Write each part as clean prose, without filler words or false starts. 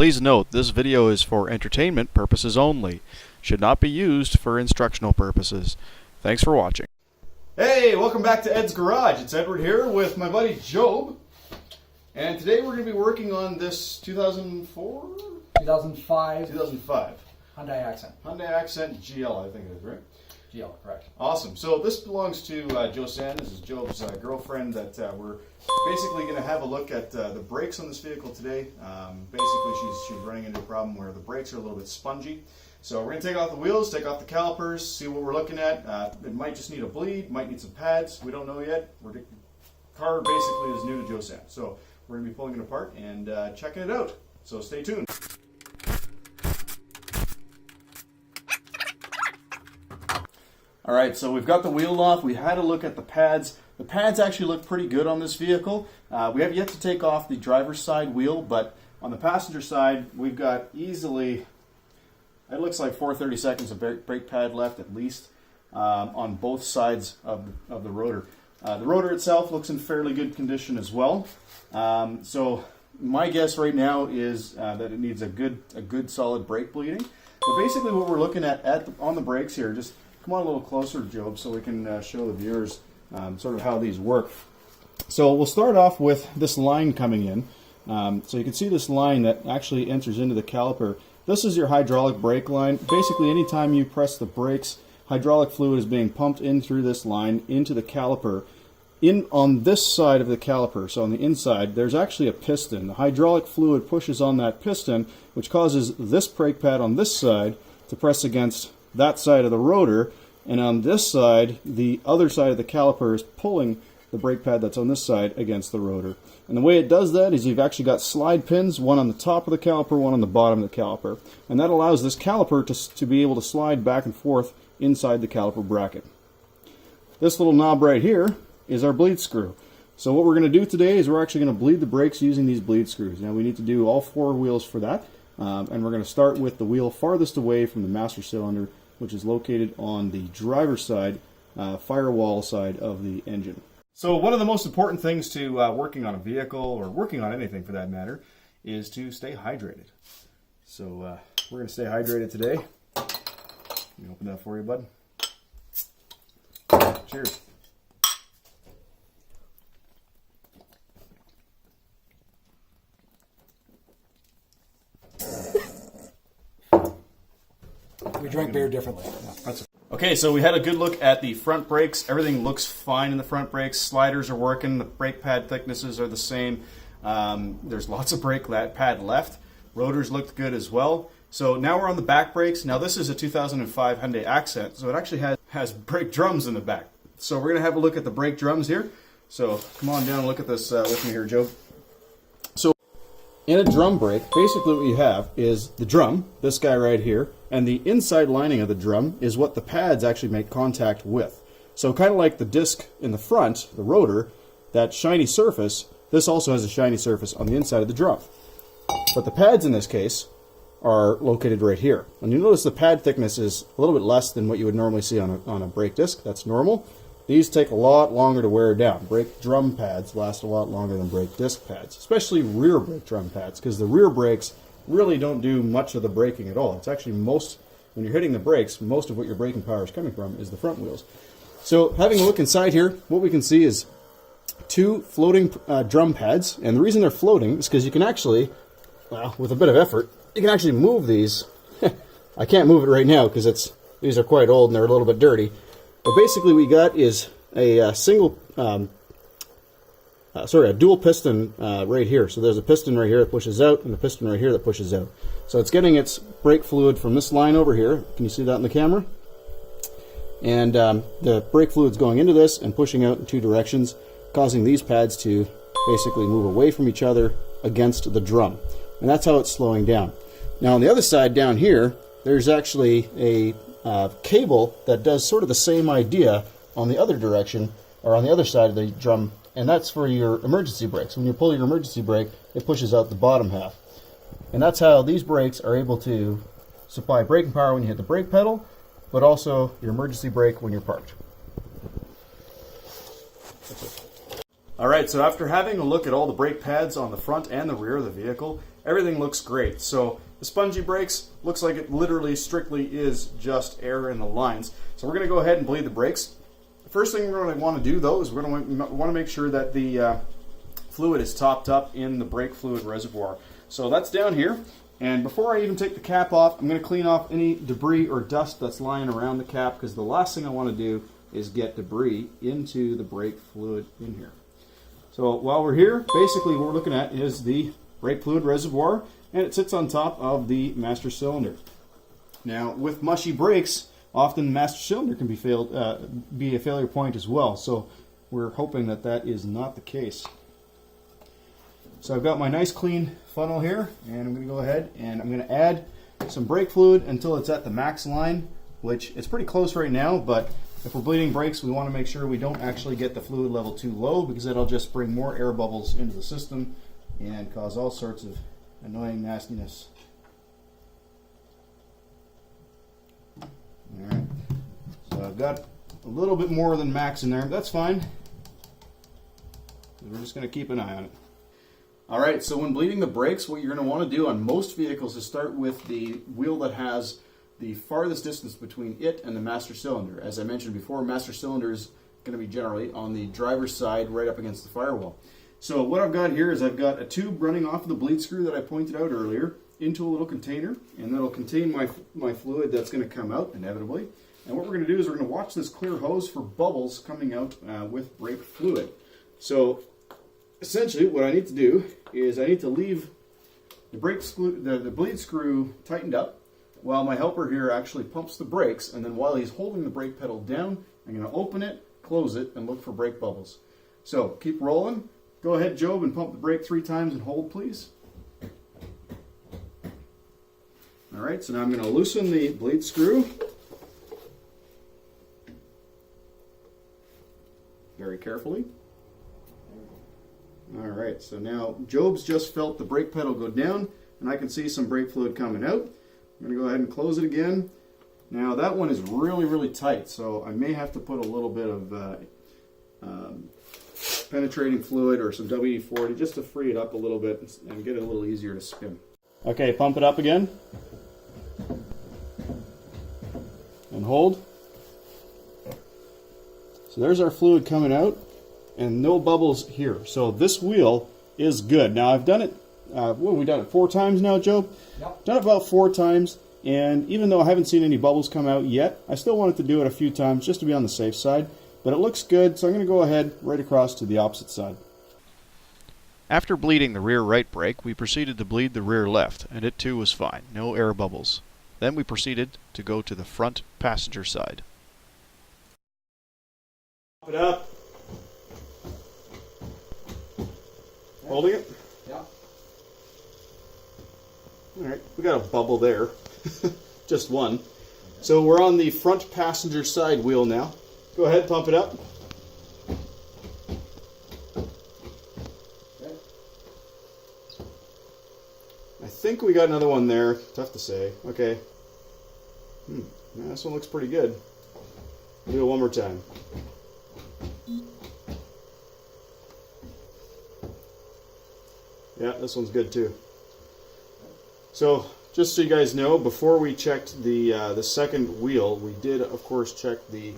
Please note, this video is for entertainment purposes only. Should not be used for instructional purposes. Thanks for watching. Hey, welcome back to Ed's Garage. It's Edward here with my buddy Job. And today we're going to be working on this 2004? 2005. 2005. Hyundai Accent. Hyundai Accent GL, I think it is, right? GL, correct. Awesome. So this belongs to Josanne. This is Job's girlfriend that we're basically going to have a look at the brakes on this vehicle today. Basically, she's running into a problem where the brakes are a little bit spongy. So we're going to take off the wheels, take off the calipers, see what we're looking at. It might just need a bleed, might need some pads. We don't know yet. The car basically is new to Josanne. So we're going to be pulling it apart and checking it out. So stay tuned. Alright, so we've got the wheel off. We had a look at the pads. The pads actually look pretty good on this vehicle. We have yet to take off the driver's side wheel, but on the passenger side, we've got easily, it looks like 4/32 of brake pad left at least on both sides of the rotor. The rotor itself looks in fairly good condition as well. So my guess right now is that it needs a good solid brake bleeding. But basically what we're looking at on the brakes here, just come on a little closer, Job, so we can show the viewers sort of how these work. So we'll start off with this line coming in. So you can see this line that actually enters into the caliper. This is your hydraulic brake line. Basically, anytime you press the brakes, hydraulic fluid is being pumped in through this line into the caliper. On this side of the caliper, so on the inside, there's actually a piston. The hydraulic fluid pushes on that piston, which causes this brake pad on this side to press against that side of the rotor, and on this side, the other side of the caliper is pulling the brake pad that's on this side against the rotor. And the way it does that is you've actually got slide pins, one on the top of the caliper, one on the bottom of the caliper. And that allows this caliper to be able to slide back and forth inside the caliper bracket. This little knob right here is our bleed screw. So what we're going to do today is we're actually going to bleed the brakes using these bleed screws. Now we need to do all four wheels for that. And we're going to start with the wheel farthest away from the master cylinder, which is located on the driver's side, firewall side of the engine. So one of the most important things to working on a vehicle, or working on anything for that matter, is to stay hydrated. So we're going to stay hydrated today. Let me open that for you, bud. Cheers. We drink beer differently. Okay, so we had a good look at the front brakes. Everything looks fine in the front brakes. Sliders are working. The brake pad thicknesses are the same. There's lots of brake pad left. Rotors looked good as well. So now we're on the back brakes. Now this is a 2005 Hyundai Accent, so it actually has brake drums in the back. So we're going to have a look at the brake drums here. So come on down and look at this with me here, Joe. So in a drum brake, basically what you have is the drum, this guy right here, and the inside lining of the drum is what the pads actually make contact with. So kind of like the disc in the front, the rotor, that shiny surface, this also has a shiny surface on the inside of the drum. But the pads in this case are located right here. And you notice the pad thickness is a little bit less than what you would normally see on a brake disc. That's normal. These take a lot longer to wear down. Brake drum pads last a lot longer than brake disc pads, especially rear brake drum pads, because the rear brakes really don't do much of the braking at all. It's actually when you're hitting the brakes, most of what your braking power is coming from is the front wheels. So having a look inside here, what we can see is two floating drum pads, and the reason they're floating is because you can actually, well, with a bit of effort, you can actually move these. I can't move it right now because these are quite old and they're a little bit dirty. But basically what we got is a dual piston right here. So there's a piston right here that pushes out and a piston right here that pushes out. So it's getting its brake fluid from this line over here. Can you see that in the camera? And the brake fluid's going into this and pushing out in two directions, causing these pads to basically move away from each other against the drum. And that's how it's slowing down. Now on the other side down here, there's actually a cable that does sort of the same idea on the other direction, or on the other side of the drum, and that's for your emergency brakes. When you pull your emergency brake, it pushes out the bottom half. And that's how these brakes are able to supply braking power when you hit the brake pedal, but also your emergency brake when you're parked. Alright, so after having a look at all the brake pads on the front and the rear of the vehicle, everything looks great. So the spongy brakes, looks like it literally strictly is just air in the lines. So we're going to go ahead and bleed the brakes. The first thing we're going to want to do though is we're going to want to make sure that the fluid is topped up in the brake fluid reservoir. So that's down here. And before I even take the cap off, I'm going to clean off any debris or dust that's lying around the cap, because the last thing I want to do is get debris into the brake fluid in here. So while we're here, basically what we're looking at is the brake fluid reservoir, and it sits on top of the master cylinder. Now with mushy brakes, often the master cylinder can be a failure point as well, so we're hoping that that is not the case. So I've got my nice clean funnel here, and I'm going to go ahead and I'm going to add some brake fluid until it's at the max line, which it's pretty close right now, but if we're bleeding brakes, we want to make sure we don't actually get the fluid level too low, because that'll just bring more air bubbles into the system and cause all sorts of annoying nastiness. Alright, so I've got a little bit more than max in there. That's fine. We're just going to keep an eye on it. Alright, so when bleeding the brakes, what you're going to want to do on most vehicles is start with the wheel that has the farthest distance between it and the master cylinder. As I mentioned before, master cylinder is going to be generally on the driver's side right up against the firewall. So what I've got here is I've got a tube running off of the bleed screw that I pointed out earlier into a little container, and that'll contain my fluid that's going to come out inevitably. And what we're going to do is we're going to watch this clear hose for bubbles coming out with brake fluid. So essentially what I need to do is I need to leave the bleed screw tightened up while my helper here actually pumps the brakes, and then while he's holding the brake pedal down, I'm going to open it, close it, and look for brake bubbles. So keep rolling. Go ahead, Job, and pump the brake 3 times and hold, please. Alright, so now I'm going to loosen the bleed screw. Very carefully. Alright, so now Job's just felt the brake pedal go down, and I can see some brake fluid coming out. I'm going to go ahead and close it again. Now that one is really, really tight, so I may have to put a little bit of penetrating fluid or some WD-40 just to free it up a little bit and get it a little easier to spin. Okay, pump it up again. And hold. So there's our fluid coming out, and no bubbles here. So this wheel is good. Now I've done it, we've done it 4 times now, Joe? Yep. Done it about 4 times, and even though I haven't seen any bubbles come out yet, I still wanted to do it a few times just to be on the safe side. But it looks good, so I'm going to go ahead right across to the opposite side. After bleeding the rear right brake, we proceeded to bleed the rear left, and it too was fine, no air bubbles. Then we proceeded to go to the front passenger side. Pump it up. Holding it? Yeah. Alright, we got a bubble there. Just one. So we're on the front passenger side wheel now. Go ahead, pump it up. Okay. I think we got another one there. Tough to say. Okay. Yeah, this one looks pretty good. We'll do it one more time. Yeah, this one's good too. So, just so you guys know, before we checked the second wheel, we did, of course, check the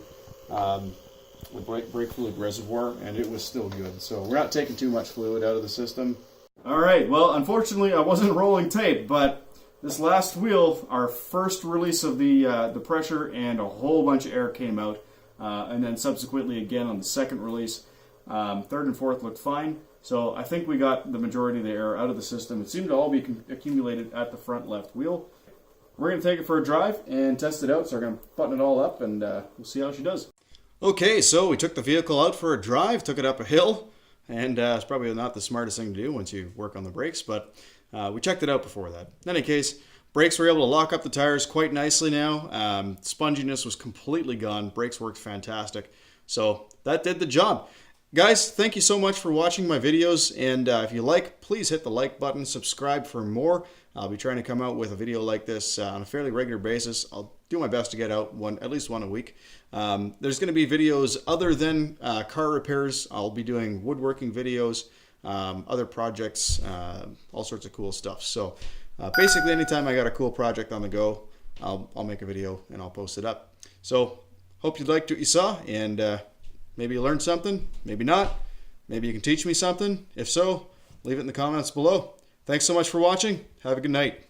brake fluid reservoir, and it was still good. So we're not taking too much fluid out of the system. All right. Well, unfortunately, I wasn't rolling tape, but this last wheel, our first release of the pressure and a whole bunch of air came out, and then subsequently again on the second release. 3rd and 4th looked fine. So I think we got the majority of the air out of the system. It seemed to all be accumulated at the front left wheel. We're going to take it for a drive and test it out. So we're going to button it all up, and we'll see how she does. Okay, so we took the vehicle out for a drive, took it up a hill, and it's probably not the smartest thing to do once you work on the brakes, but we checked it out before that. In any case, brakes were able to lock up the tires quite nicely now. Sponginess was completely gone. Brakes worked fantastic. So that did the job. Guys, thank you so much for watching my videos, and if you like, please hit the like button, subscribe for more. I'll be trying to come out with a video like this on a fairly regular basis. I'll do my best to get out at least one a week. There's going to be videos other than car repairs. I'll be doing woodworking videos, other projects, all sorts of cool stuff. So basically, anytime I got a cool project on the go, I'll make a video and I'll post it up. So hope you liked what you saw, and maybe you learned something, maybe not. Maybe you can teach me something. If so, leave it in the comments below. Thanks so much for watching. Have a good night.